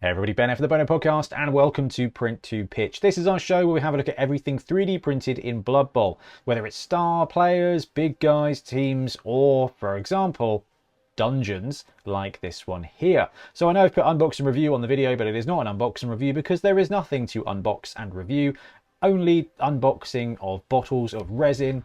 Hey everybody, Ben here for the Bonehead podcast and welcome to Print to Pitch. This is our show where we have a look at everything 3D printed in Blood Bowl, whether it's star players, big guys, teams, or, for example, dungeons like this one here. So I know I've put unbox and review on the video, but it is not an unbox and review because there is nothing to unbox and review, only unboxing of bottles of resin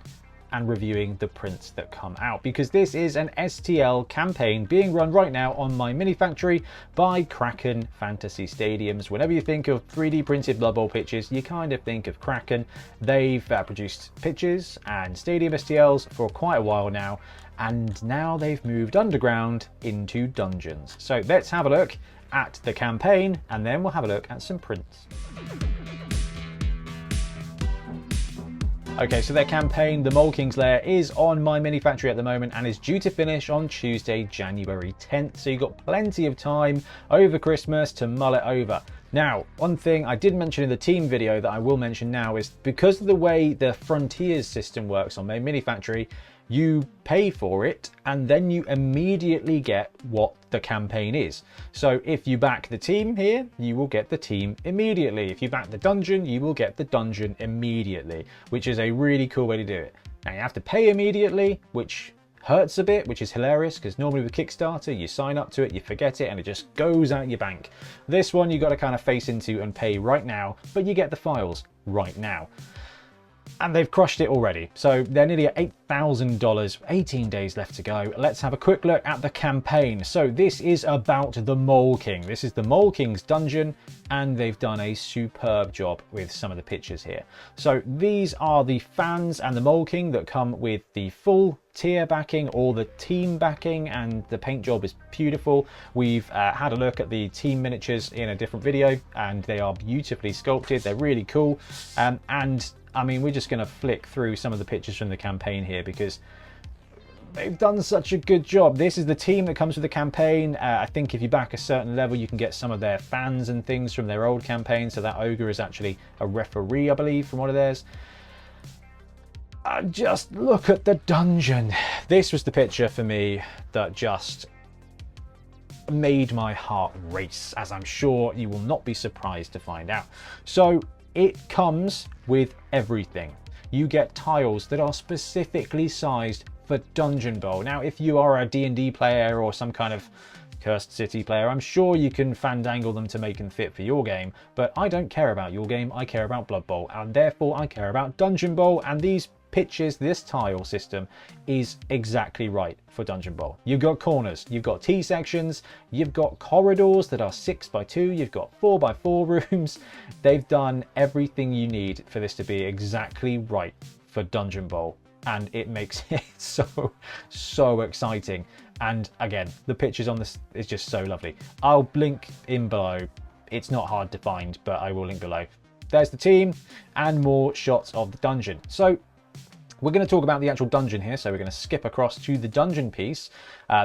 and reviewing the prints that come out, because this is an STL campaign being run right now on my mini factory by Kraken Fantasy Stadiums. Whenever you think of 3D printed Blood Bowl pitches, you kind of think of Kraken. They've produced pitches and stadium STLs for quite a while now, and now they've moved underground into dungeons. So let's have a look at the campaign and then we'll have a look at some prints. Okay, so their campaign, the Mole King's Lair, is on my mini factory at the moment and is due to finish on Tuesday, January 10th. So you've got plenty of time over Christmas to mull it over. Now, one thing I did mention in the team video that I will mention now is because of the way the Frontiers system works on my mini factory, you pay for it and then you immediately get what the campaign is. So if you back the team here, you will get the team immediately. If you back the dungeon, you will get the dungeon immediately, which is a really cool way to do it. Now you have to pay immediately, which hurts a bit, which is hilarious because normally with Kickstarter, you sign up to it, you forget it, and it just goes out your bank. This one you got to kind of face into and pay right now, but you get the files right now. And they've crushed it already. So they're nearly at $8,000, 18 days left to go. Let's have a quick look at the campaign. So this is about the Mole King. This is the Mole King's dungeon, and they've done a superb job with some of the pictures here. So these are the fans and the Mole King that come with the full tier backing or the team backing, and the paint job is beautiful. We've had a look at the team miniatures in a different video and they are beautifully sculpted. They're really cool. And I mean, we're just going to flick through some of the pictures from the campaign here because they've done such a good job. This is the team that comes with the campaign. I think if you back a certain level, you can get some of their fans and things from their old campaign. So that ogre is actually a referee, I believe, from one of theirs. Just look at the dungeon. This was the picture for me that just made my heart race, as I'm sure you will not be surprised to find out. So it comes with everything. You get tiles that are specifically sized for Dungeon Bowl. Now, if you are a D&D player or some kind of Cursed City player, I'm sure you can fandangle them to make them fit for your game, but I don't care about your game, I care about Blood Bowl, and therefore I care about Dungeon Bowl, and these pitches, this tile system is exactly right for Dungeon Bowl. You've got corners, you've got T sections, you've got corridors that are 6x2, you've got 4x4 rooms. They've done everything you need for this to be exactly right for Dungeon Bowl, and it makes it so exciting. And again, the pictures on this is just so lovely. I'll link in below. It's not hard to find, but I will link below. There's the team and more shots of the dungeon. So we're going to talk about the actual dungeon here, so we're going to skip across to the dungeon piece.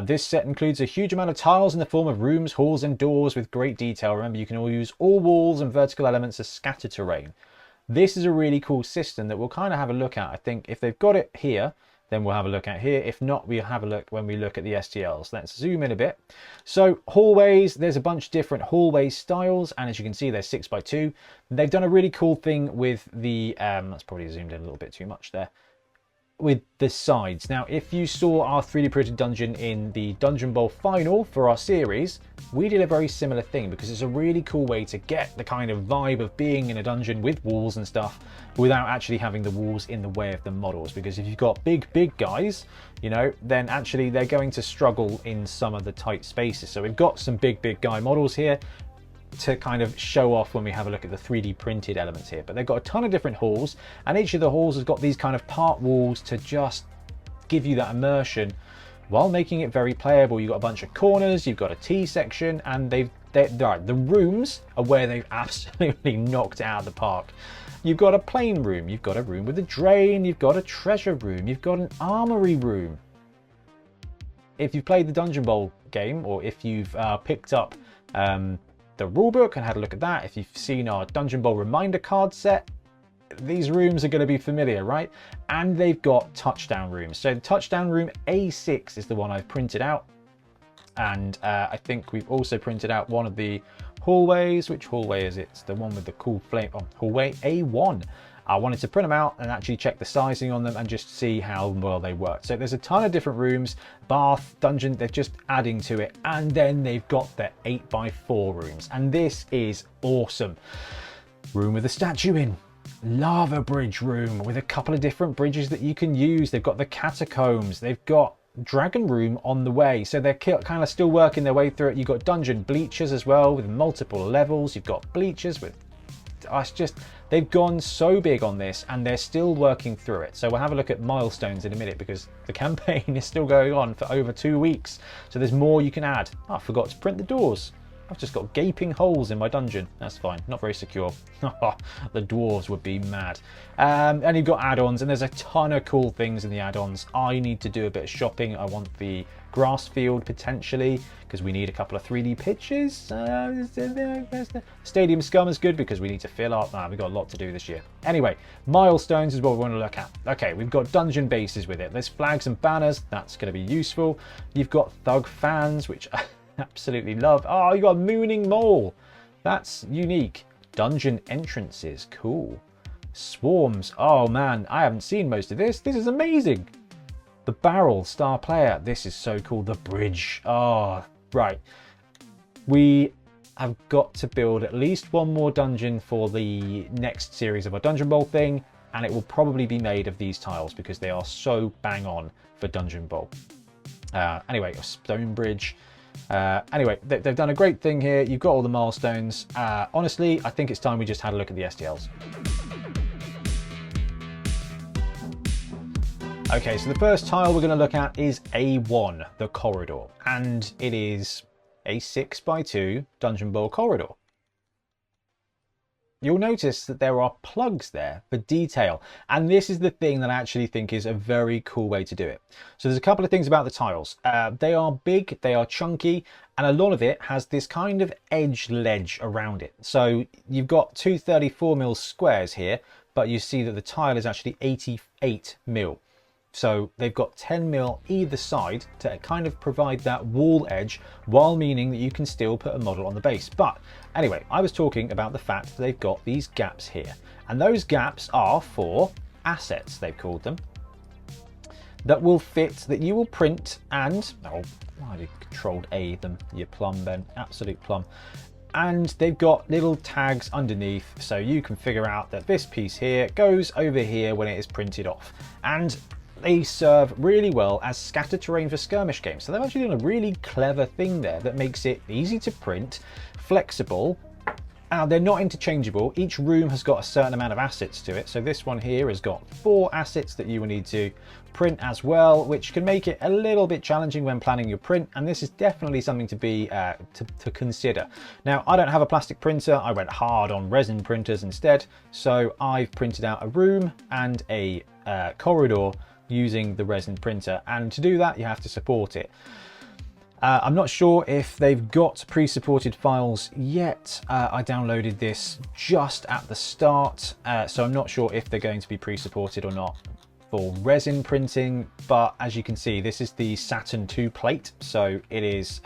This set includes a huge amount of tiles in the form of rooms, halls and doors with great detail. Remember, you can all use all walls and vertical elements as scatter terrain. This is a really cool system that we'll kind of have a look at. I think if they've got it here, then we'll have a look at here. If not, we'll have a look when we look at the STLs. Let's zoom in a bit. So hallways, there's a bunch of different hallway styles, and as you can see, they're 6x2. They've done a really cool thing with the, that's probably zoomed in a little bit too much there, with the sides. Now, if you saw our 3D printed dungeon in the Dungeon Bowl final for our series, we did a very similar thing because it's a really cool way to get the kind of vibe of being in a dungeon with walls and stuff without actually having the walls in the way of the models. Because if you've got big guys, you know, then actually they're going to struggle in some of the tight spaces. So we've got some big guy models here to kind of show off when we have a look at the 3D printed elements here. But they've got a ton of different halls, and each of the halls has got these kind of part walls to just give you that immersion while making it very playable. You've got a bunch of corners, you've got a T section, and the rooms are where they've absolutely knocked it out of the park. You've got a plain room, you've got a room with a drain, you've got a treasure room, you've got an armory room. If you've played the Dungeon Bowl game, or if you've picked up the rulebook and had a look at that, if you've seen our Dungeon Bowl reminder card set, these rooms are going to be familiar, right? And they've got touchdown rooms. So the touchdown room A6 is the one I've printed out. And I think we've also printed out one of the hallways. Which hallway is it? It's the one with the cool flame. Oh, hallway A1. I wanted to print them out and actually check the sizing on them and just see how well they work. So there's a ton of different rooms, bath, dungeon, they're just adding to it. And then they've got the 8x4 rooms. And this is awesome. Room with a statue in. Lava bridge room with a couple of different bridges that you can use. They've got the catacombs. They've got dragon room on the way, so they're kind of still working their way through it. You've got dungeon bleachers as well with multiple levels. You've got bleachers with it's just, they've gone so big on this and they're still working through it. So we'll have a look at milestones in a minute because the campaign is still going on for over 2 weeks, so there's more you can add. Oh, I forgot to print the doors. I've just got gaping holes in my dungeon. That's fine, not very secure. The dwarves would be mad. And you've got add-ons, and there's a ton of cool things in the add-ons. I need to do a bit of shopping. I want the grass field potentially, because we need a couple of 3D pictures. Stadium scum is good because we need to fill up. We've got a lot to do this year. Anyway, milestones is what we want to look at. Okay, we've got dungeon bases with it. There's flags and banners. That's going to be useful. You've got thug fans, which absolutely love. Oh, you got a mooning mole. That's unique. Dungeon entrances. Cool. Swarms. Oh man, I haven't seen most of this. This is amazing. The barrel star player. This is so cool. The bridge. Oh, right. We have got to build at least one more dungeon for the next series of our Dungeon Bowl thing, and it will probably be made of these tiles because they are so bang on for Dungeon Bowl. Anyway, a stone bridge. Anyway, they've done a great thing here. You've got all the milestones. Honestly, I think it's time we just had a look at the STLs. Okay, so the first tile we're going to look at is A1, the corridor, and it is a 6x2 Dungeon Bowl corridor. You'll notice that there are plugs there for detail, and this is the thing that I actually think is a very cool way to do it. So there's a couple of things about the tiles. They are big, they are chunky, and a lot of it has this kind of edge ledge around it. So you've got two 34mm squares here, but you see that the tile is actually 88mm. So they've got 10mm either side to kind of provide that wall edge, while meaning that you can still put a model on the base. But anyway, I was talking about the fact that they've got these gaps here, and those gaps are for assets, they've called them, that will fit, that you will print and, oh, I did Control A them, you plum then, absolute plum. And they've got little tags underneath, so you can figure out that this piece here goes over here when it is printed off. And they serve really well as scatter terrain for skirmish games. So they've actually done a really clever thing there that makes it easy to print, flexible. They're not interchangeable. Each room has got a certain amount of assets to it. So this one here has got 4 assets that you will need to print as well, which can make it a little bit challenging when planning your print. And this is definitely something to be to consider. Now, I don't have a plastic printer. I went hard on resin printers instead. So I've printed out a room and a corridor using the resin printer, and to do that you have to support it. I'm not sure if they've got pre-supported files yet. I downloaded this just at the start, so I'm not sure if they're going to be pre-supported or not for resin printing, but as you can see, this is the Saturn II plate, so it is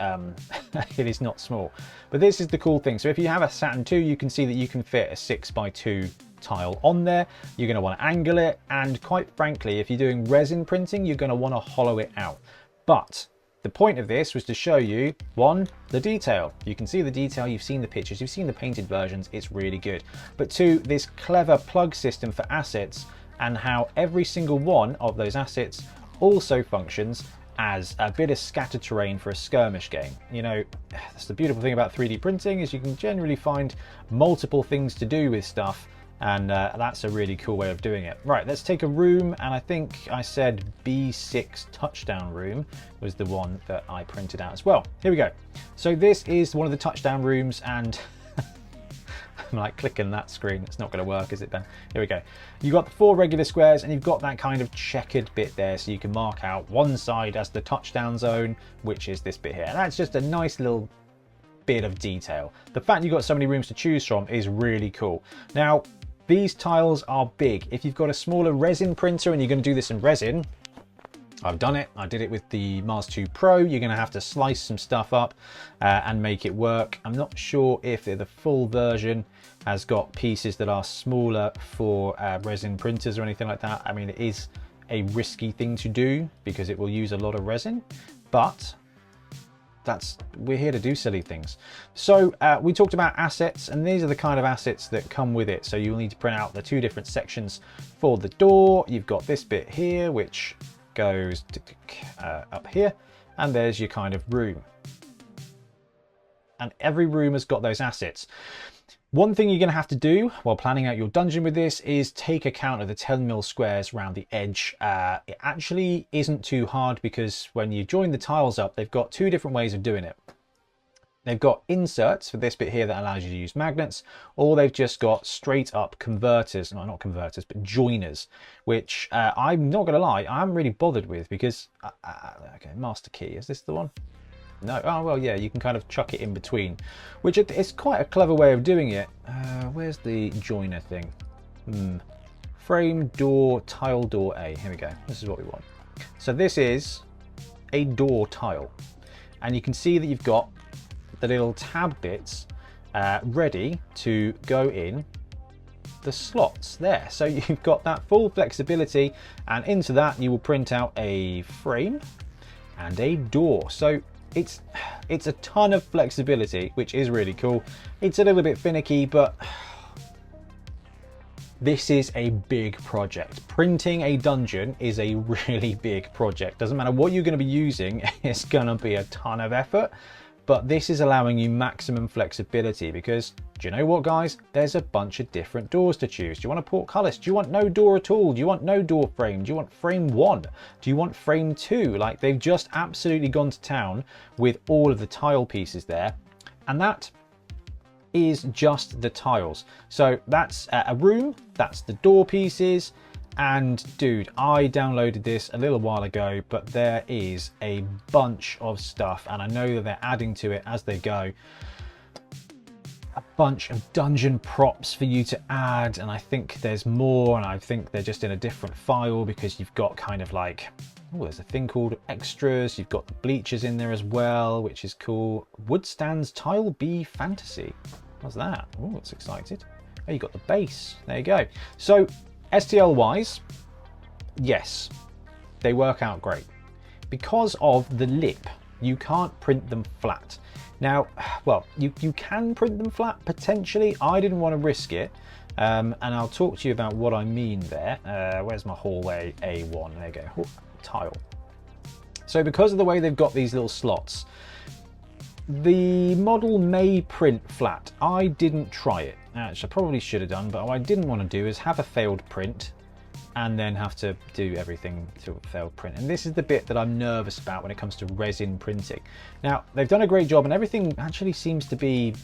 it is not small. But this is the cool thing. So if you have a Saturn II, you can see that you can fit a 6x2 tile on there. You're going to want to angle it, and quite frankly, if you're doing resin printing, you're going to want to hollow it out. But the point of this was to show you, one, the detail. You can see the detail, you've seen the pictures, you've seen the painted versions, it's really good. But two, this clever plug system for assets, and how every single one of those assets also functions as a bit of scatter terrain for a skirmish game. You know, that's the beautiful thing about 3D printing, is you can generally find multiple things to do with stuff, and that's a really cool way of doing it. Right, let's take a room, and I think I said B6 touchdown room was the one that I printed out as well. Here we go. So this is one of the touchdown rooms, and I'm like clicking that screen. It's not going to work, is it, Ben? Here we go. You've got the 4 regular squares, and you've got that kind of checkered bit there, so you can mark out one side as the touchdown zone, which is this bit here. And that's just a nice little bit of detail. The fact you've got so many rooms to choose from is really cool. Now, these tiles are big. If you've got a smaller resin printer and you're going to do this in resin, I've done it. I did it with the Mars 2 Pro. You're going to have to slice some stuff up and make it work. I'm not sure if the full version has got pieces that are smaller for resin printers or anything like that. I mean, it is a risky thing to do because it will use a lot of resin, but we're here to do silly things. So we talked about assets, and these are the kind of assets that come with it. So you'll need to print out the 2 different sections for the door. You've got this bit here, which goes up here, and there's your kind of room. And every room has got those assets. One thing you're going to have to do while planning out your dungeon with this is take account of the 10mm squares around the edge. It actually isn't too hard because when you join the tiles up, they've got 2 different ways of doing it. They've got inserts for this bit here that allows you to use magnets, or they've just got straight up converters, no, not converters, but joiners, which I'm not going to lie, I haven't really bothered with because, okay, master key, is this the one? No, oh, well, yeah, you can kind of chuck it in between, which it's quite a clever way of doing it. Where's the joiner thing? Frame, door, tile, door A. Here we go. This is what we want. So this is a door tile. And you can see that you've got the little tab bits ready to go in the slots there. So you've got that full flexibility, and into that you will print out a frame and a door. So it's a ton of flexibility, which is really cool. It's a little bit finicky, but this is a big project. Printing a dungeon is a really big project. Doesn't matter what you're going to be using, it's going to be a ton of effort. But this is allowing you maximum flexibility because, do you know what, guys? There's a bunch of different doors to choose. Do you want a portcullis? Do you want no door at all? Do you want no door frame? Do you want frame 1? Do you want frame 2? Like, they've just absolutely gone to town with all of the tile pieces there. And that is just the tiles. So that's a room, that's the door pieces. And dude, I downloaded this a little while ago, but there is a bunch of stuff, and I know that they're adding to it as they go. A bunch of dungeon props for you to add, and I think there's more, and I think they're just in a different file because you've got kind of like, oh, there's a thing called extras. You've got the bleachers in there as well, which is cool. Woodstands Tile B Fantasy. What's that? Oh, that's excited. Oh, you got the base. There you go. So STL wise, yes, they work out great. Because of the lip, you can't print them flat. Now, well, you can print them flat, potentially. I didn't want to risk it, and I'll talk to you about what I mean there. Where's my hallway A1? There you go, oh, tile. So because of the way they've got these little slots, the model may print flat. I didn't try it. Actually, I probably should have done, but what I didn't want to do is have a failed print and then have to do everything to a failed print. And this is the bit that I'm nervous about when it comes to resin printing. Now, they've done a great job, and everything actually seems to be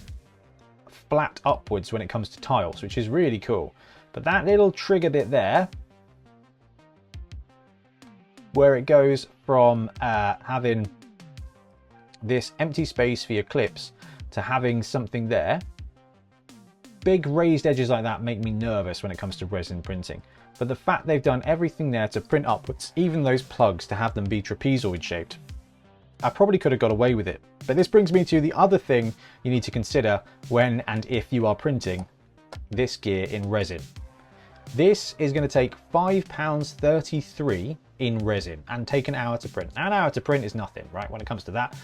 flat upwards when it comes to tiles, which is really cool. But that little trigger bit there, where it goes from having this empty space for your clips to having something there, big raised edges like that make me nervous when it comes to resin printing. But the fact they've done everything there to print upwards, even those plugs to have them be trapezoid shaped, I probably could have got away with it. But this brings me to the other thing you need to consider when and if you are printing this gear in resin. This is going to take £5.33 in resin and take an hour to print. An hour to print is nothing, right, when it comes to that.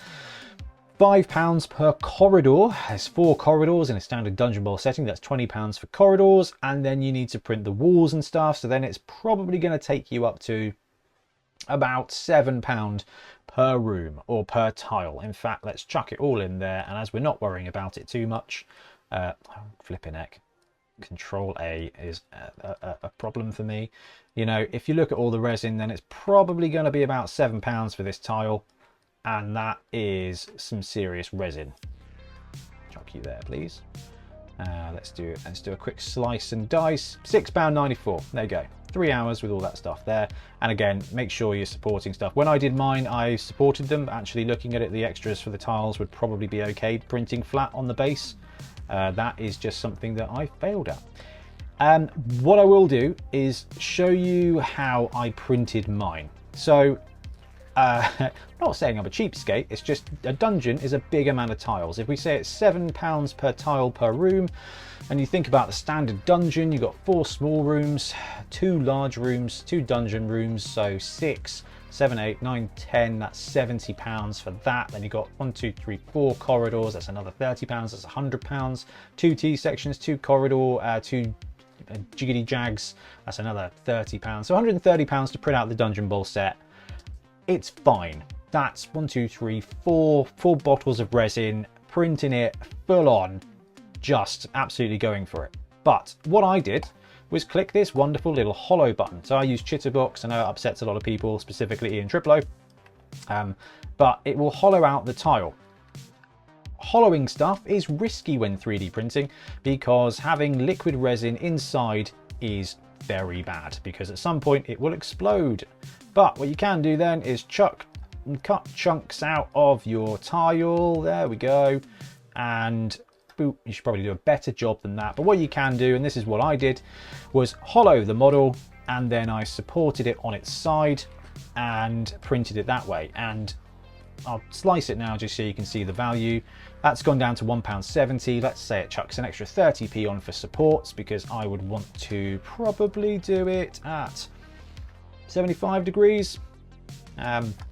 £5 per corridor. There's 4 corridors in a standard Dungeon Bowl setting. That's £20 for corridors, and then you need to print the walls and stuff. So then it's probably going to take you up to about £7 per room or per tile. In fact, let's chuck it all in there. And as we're not worrying about it too much, flipping heck, Control A is a problem for me. You know, if you look at all the resin, then it's probably going to be about £7 for this tile. And that is some serious resin. Chuck you there, please. Let's do a quick slice and dice. £6.94. There you go. 3 hours with all that stuff there. And again, make sure you're supporting stuff. When I did mine, I supported them. Actually, looking at it, the extras for the tiles would probably be okay. Printing flat on the base, that is just something that I failed at. What I will do is show you how I printed mine. So not saying I'm a cheapskate, it's just a dungeon is a big amount of tiles. If we say it's £7 per tile per room, and you think about the standard dungeon, you've got 4 small rooms, 2 large rooms, 2 dungeon rooms, so 6, 7, 8, 9, 10, that's £70 for that. Then you've got 1, 2, 3, 4 corridors, that's another £30, that's £100. 2 T sections, 2 corridor, 2 jiggity jags, that's another £30. So £130 to print out the Dungeon Bowl set. It's fine. That's 1, 2, 3, 4 bottles of resin, printing it full on, just absolutely going for it. But what I did was click this wonderful little hollow button. So I use Chitterbox. I know it upsets a lot of people, specifically Ian Triplo, but it will hollow out the tile. Hollowing stuff is risky when 3D printing because having liquid resin inside is very bad because at some point it will explode. But what you can do then is cut chunks out of your tile. There we go. And you should probably do a better job than that. But what you can do, and this is what I did, was hollow the model and then I supported it on its side and printed it that way. And I'll slice it now just so you can see the value. That's gone down to £1.70. Let's say it chucks an extra 30p on for supports because I would want to probably do it at 75 degrees.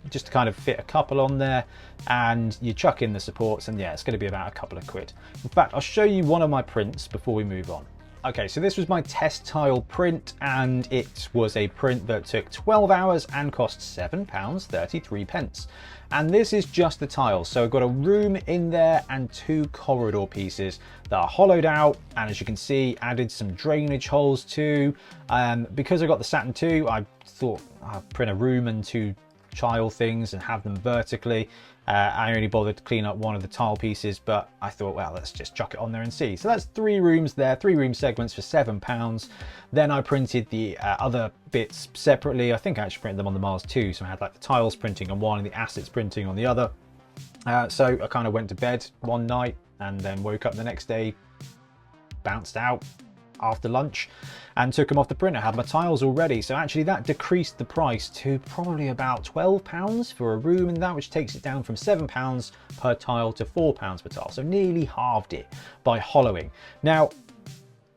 Just to kind of fit a couple on there, and you chuck in the supports, and yeah, it's going to be about a couple of quid. In fact, I'll show you one of my prints before we move on. Okay, so this was my test tile print, and it was a print that took 12 hours and cost £7.33. And this is just the tiles. So I've got a room in there and 2 corridor pieces that are hollowed out, and as you can see, added some drainage holes too. Because I got the Saturn II, I thought I'd print a room and 2 tile things and have them vertically. I only bothered to clean up one of the tile pieces, but I thought, well, let's just chuck it on there and see. So that's 3 rooms there, 3 room segments for £7. Then I printed the other bits separately. I think I actually printed them on the Mars too. So I had like the tiles printing on one and the assets printing on the other. So I kind of went to bed one night and then woke up the next day, bounced out after lunch and took them off the printer. I had my tiles already, so actually that decreased the price to probably about £12 for a room in that, which takes it down from £7 per tile to £4 per tile, so nearly halved it by hollowing. Now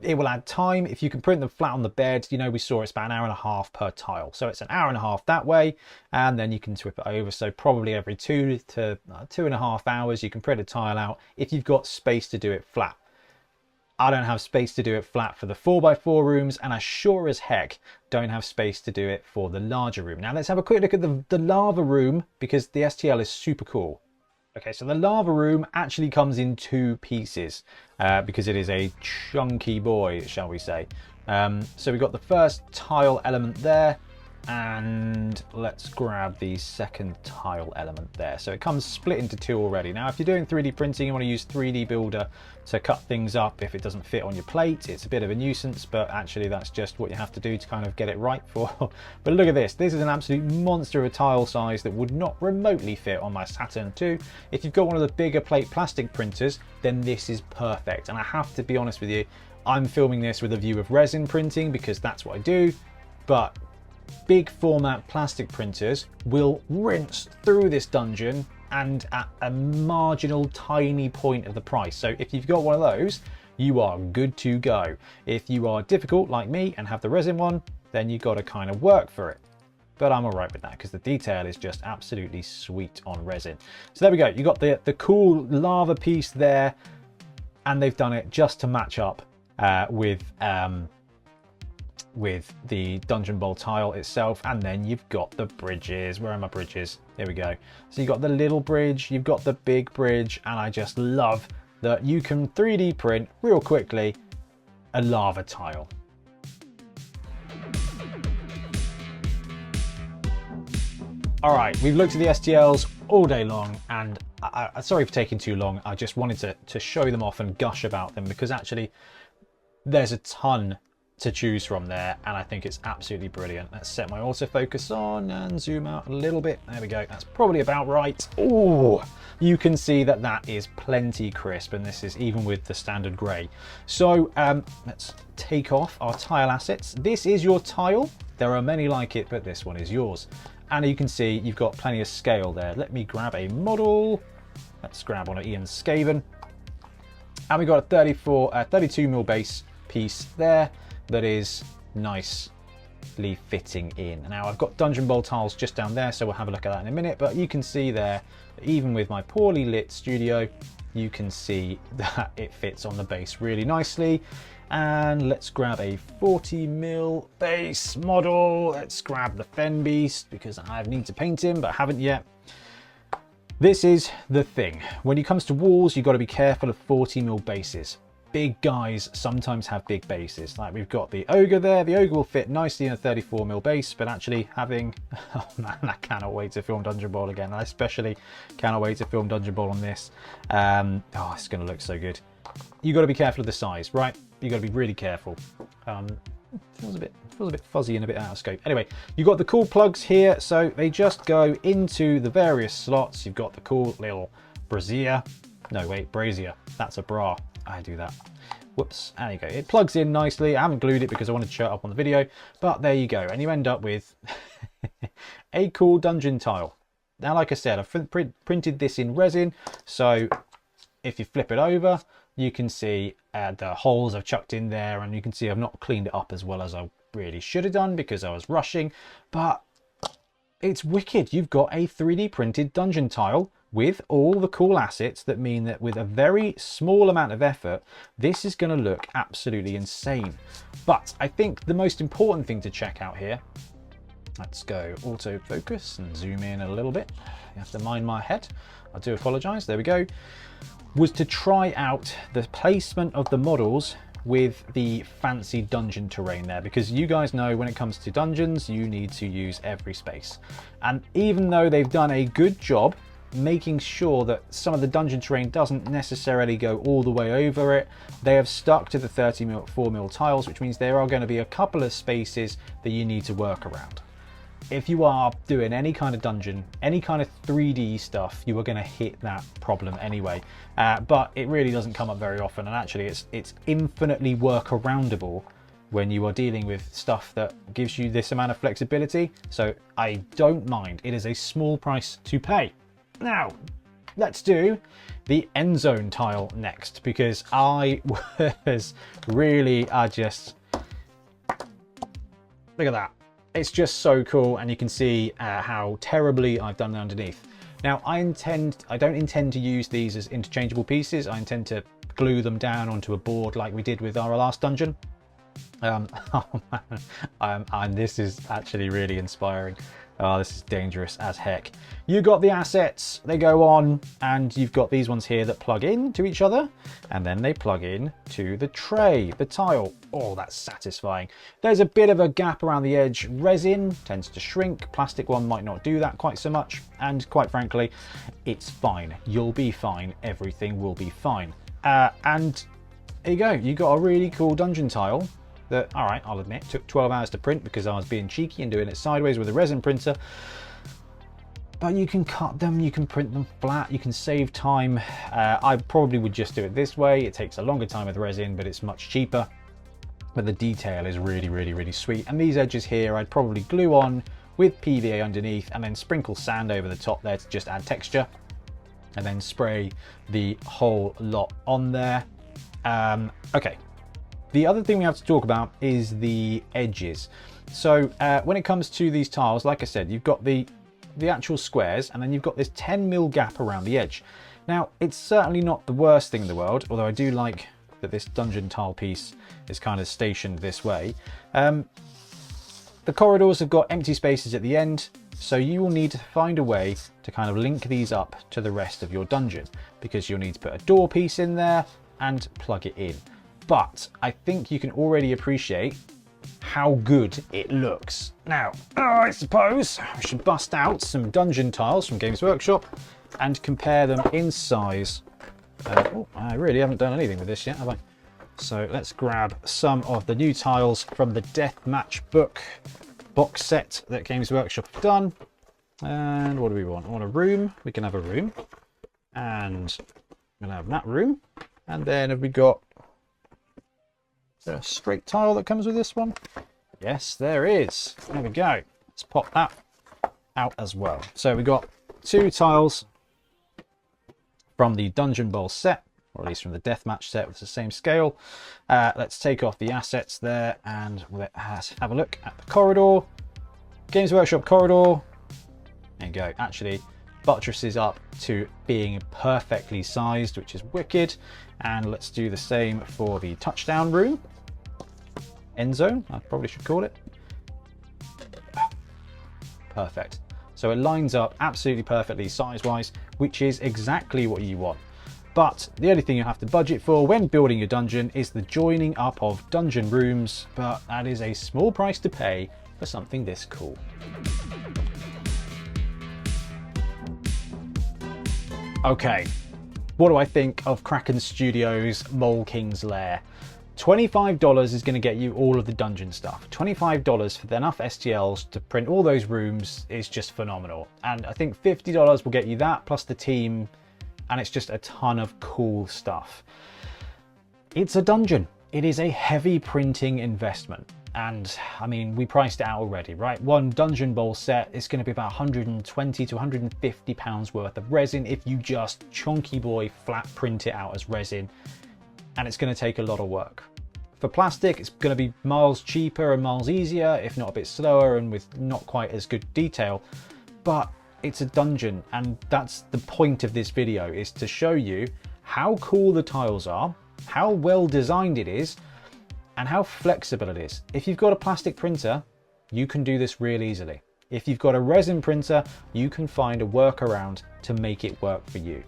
it will add time. If you can print them flat on the bed, you know, we saw it's about an hour and a half per tile, so it's an hour and a half that way, and then you can swip it over, so probably every 2 to 2.5 hours you can print a tile out if you've got space to do it flat. I don't have space to do it flat for the 4x4 rooms, and I sure as heck don't have space to do it for the larger room. Now let's have a quick look at the lava room, because the STL is super cool. Okay, so the lava room actually comes in 2 pieces because it is a chunky boy, shall we say. So we've got the first tile element there, and let's grab the second tile element there. So it comes split into 2 already. Now if you're doing 3D printing, you want to use 3D Builder to cut things up if it doesn't fit on your plate. It's a bit of a nuisance, but actually that's just what you have to do to kind of get it right for. But look at this. This is an absolute monster of a tile size that would not remotely fit on my Saturn II. If you've got one of the bigger plate plastic printers, then this is perfect. And I have to be honest with you, I'm filming this with a view of resin printing because that's what I do, but big format plastic printers will rinse through this dungeon and at a marginal tiny point of the price. So if you've got one of those, you are good to go. If you are difficult like me and have the resin one, then you've got to kind of work for it. But I'm all right with that because the detail is just absolutely sweet on resin. So there we go. You got the cool lava piece there, and they've done it just to match up with the Dungeon Bowl tile itself. And then you've got the bridges. Where are my bridges? Here we go. So you've got the little bridge, you've got the big bridge, and I just love that you can 3D print real quickly a lava tile. All right, we've looked at the STLs all day long, and sorry for taking too long. I just wanted to show them off and gush about them because actually there's a ton to choose from there, and I think it's absolutely brilliant. Let's set my autofocus on and zoom out a little bit. There we go. That's probably about right. Oh, you can see that that is plenty crisp, and this is even with the standard grey. So let's take off our tile assets. This is your tile. There are many like it, but this one is yours. And you can see you've got plenty of scale there. Let me grab a model. Let's grab one of Ian's Skaven. And we've got a 32mm base piece there that is nicely fitting in. Now I've got dungeon bowl tiles just down there, so we'll have a look at that in a minute. But you can see there, that even with my poorly lit studio, you can see that it fits on the base really nicely. And let's grab a 40mm base model. Let's grab the Fen Beast because I need to paint him, but haven't yet. This is the thing. When it comes to walls, you've got to be careful of 40mm bases. Big guys sometimes have big bases. Like we've got the Ogre there. The Ogre will fit nicely in a 34mm base, but actually having... Oh man, I cannot wait to film Dungeon Bowl again. I especially cannot wait to film Dungeon Bowl on this. Oh, it's going to look so good. You've got to be careful of the size, right? You've got to be really careful. Feels a bit fuzzy and a bit out of scope. Anyway, you've got the cool plugs here, so they just go into the various slots. You've got the cool little brazier. No, wait, brazier. That's a bra. I do that. Whoops. There you go. It plugs in nicely. I haven't glued it because I wanted to show it up on the video, but there you go. And you end up with a cool dungeon tile. Now, like I said, I've printed this in resin, so if you flip it over, you can see the holes I've chucked in there, and you can see I've not cleaned it up as well as I really should have done because I was rushing, but it's wicked. You've got a 3D printed dungeon tile with all the cool assets that mean that with a very small amount of effort, this is going to look absolutely insane. But I think the most important thing to check out here, let's go autofocus and zoom in a little bit. You have to mind my head. I do apologize. There we go. Was to try out the placement of the models with the fancy dungeon terrain there, because you guys know when it comes to dungeons, you need to use every space. And even though they've done a good job making sure that some of the dungeon terrain doesn't necessarily go all the way over it, they have stuck to the 34mm tiles, which means there are going to be a couple of spaces that you need to work around. If you are doing any kind of dungeon, any kind of 3D stuff, you are going to hit that problem anyway. But it really doesn't come up very often, and actually it's infinitely workaroundable when you are dealing with stuff that gives you this amount of flexibility. So I don't mind. It is a small price to pay. Now, let's do the end zone tile next, because I was really just... Look at that. It's just so cool, and you can see how terribly I've done underneath. Now, I don't intend to use these as interchangeable pieces. I intend to glue them down onto a board like we did with our last dungeon. Oh man, and this is actually really inspiring. Oh, this is dangerous as heck. You got the assets, they go on, and you've got these ones here that plug in to each other, and then they plug in to the tray, the tile. Oh, that's satisfying. There's a bit of a gap around the edge. Resin tends to shrink. Plastic one might not do that quite so much, and quite frankly, it's fine. You'll be fine. Everything will be fine. And there you go. You got a really cool dungeon tile that, all right, I'll admit, took 12 hours to print because I was being cheeky and doing it sideways with a resin printer. But you can cut them, you can print them flat, you can save time. I probably would just do it this way. It takes a longer time with resin, but it's much cheaper. But the detail is really, really, really sweet. And these edges here, I'd probably glue on with PVA underneath and then sprinkle sand over the top there to just add texture. And then spray the whole lot on there. Okay. The other thing we have to talk about is the edges. So when it comes to these tiles, like I said, you've got the actual squares, and then you've got this 10mm gap around the edge. Now, it's certainly not the worst thing in the world, although I do like that this dungeon tile piece is kind of stationed this way. The corridors have got empty spaces at the end, so you will need to find a way to kind of link these up to the rest of your dungeon, because you'll need to put a door piece in there and plug it in. But I think you can already appreciate how good it looks. Now, I suppose we should bust out some dungeon tiles from Games Workshop and compare them in size. Oh, I really haven't done anything with this yet, have I? So let's grab some of the new tiles from the Deathmatch box set that Games Workshop have done. And what do we want? I want a room. We can have a room. And I'm going to have that room. And then have we got a straight tile that comes with this one? Yes, there is. There we go. Let's pop that out as well. So we got 2 tiles from the Dungeon Bowl set, or at least from the Deathmatch set with the same scale. Let's take off the assets there and let's have a look at the corridor. Games Workshop corridor. There you go. Actually buttresses up to being perfectly sized, which is wicked. And let's do the same for the touchdown room. End zone, I probably should call it. Perfect. So it lines up absolutely perfectly size-wise, which is exactly what you want. But the only thing you have to budget for when building your dungeon is the joining up of dungeon rooms, but that is a small price to pay for something this cool. Okay, what do I think of Kraken Studios' Mole King's Lair? $25 is going to get you all of the dungeon stuff. $25 for enough STLs to print all those rooms is just phenomenal. And I think $50 will get you that plus the team, and it's just a ton of cool stuff. It's a dungeon. It is a heavy printing investment. And I mean, we priced it out already, right? One Dungeon Bowl set is going to be about 120 to 150 pounds worth of resin if you just chunky boy flat print it out as resin. And it's going to take a lot of work. For plastic, it's going to be miles cheaper and miles easier, if not a bit slower and with not quite as good detail. But it's a dungeon, and that's the point of this video, is to show you how cool the tiles are, how well designed it is, and how flexible it is. If you've got a plastic printer, you can do this real easily. If you've got a resin printer, you can find a workaround to make it work for you.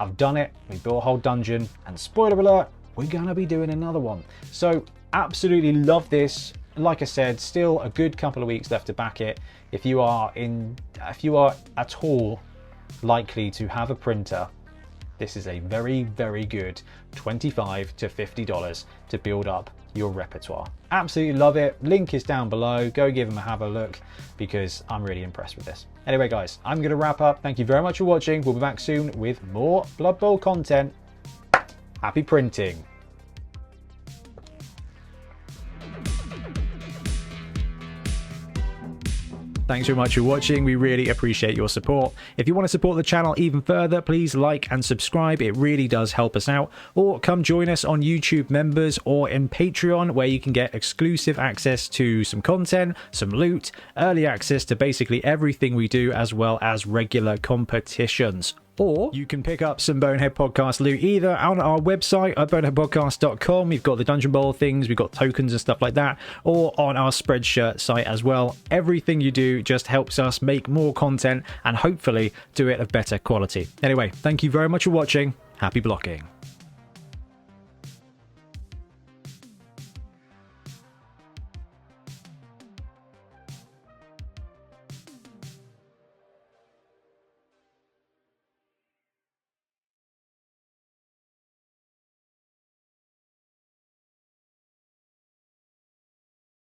I've done it, we built a whole dungeon, and spoiler alert, we're gonna be doing another one. So absolutely love this. Like I said, still a good couple of weeks left to back it. If you are at all likely to have a printer, this is a very, very good $25 to $50 to build up your repertoire. Absolutely love it. Link is down below. Go give them a look because I'm really impressed with this. Anyway, guys, I'm going to wrap up. Thank you very much for watching. We'll be back soon with more Blood Bowl content. Happy printing. Thanks very much for watching. We really appreciate your support. If you want to support the channel even further, please like and subscribe. It really does help us out. Or come join us on YouTube Members or in Patreon, where you can get exclusive access to some content, some loot, early access to basically everything we do, as well as regular competitions. Or you can pick up some Bonehead Podcast loot either on our website at boneheadpodcast.com. We've got the Dungeon Bowl things, we've got tokens and stuff like that, or on our Spreadshirt site as well. Everything you do just helps us make more content and hopefully do it of better quality. Anyway, thank you very much for watching. Happy blocking.